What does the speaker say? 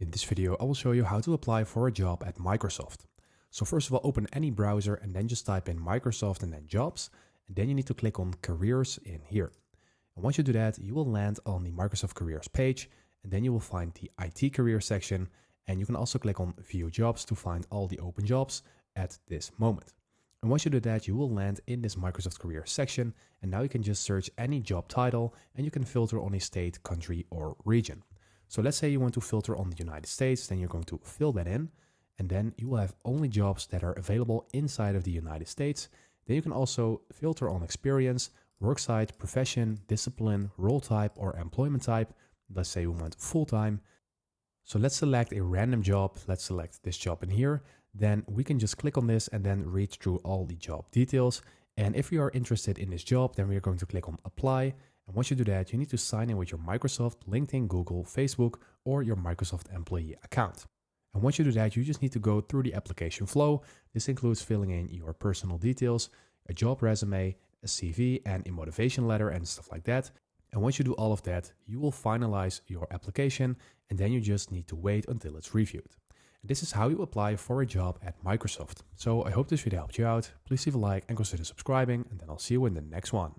In this video, I will show you how to apply for a job at Microsoft. So first of all, open any browser and then just type in Microsoft and then jobs. And then you need to click on careers in here. And once you do that, you will land on the Microsoft careers page. And then you will find the IT career section. And you can also click on view jobs to find all the open jobs at this moment. And once you do that, you will land in this Microsoft career section. And now you can just search any job title and you can filter on a state, country, or region. So let's say you want to filter on the United States, then you're going to fill that in, and then you will have only jobs that are available inside of the United States. Then you can also filter on experience, worksite, profession, discipline, role type, or employment type. Let's say we want full-time. So let's select a random job. Let's select this job in here. Then we can just click on this and then read through all the job details. And if you are interested in this job, then we're going to click on apply. And once you do that, you need to sign in with your Microsoft, LinkedIn, Google, Facebook, or your Microsoft employee account. And once you do that, you just need to go through the application flow. This includes filling in your personal details, a job resume, a CV, and a motivation letter and stuff like that. And once you do all of that, you will finalize your application, and then you just need to wait until it's reviewed. And this is how you apply for a job at Microsoft. So I hope this video helped you out. Please leave a like and consider subscribing, and then I'll see you in the next one.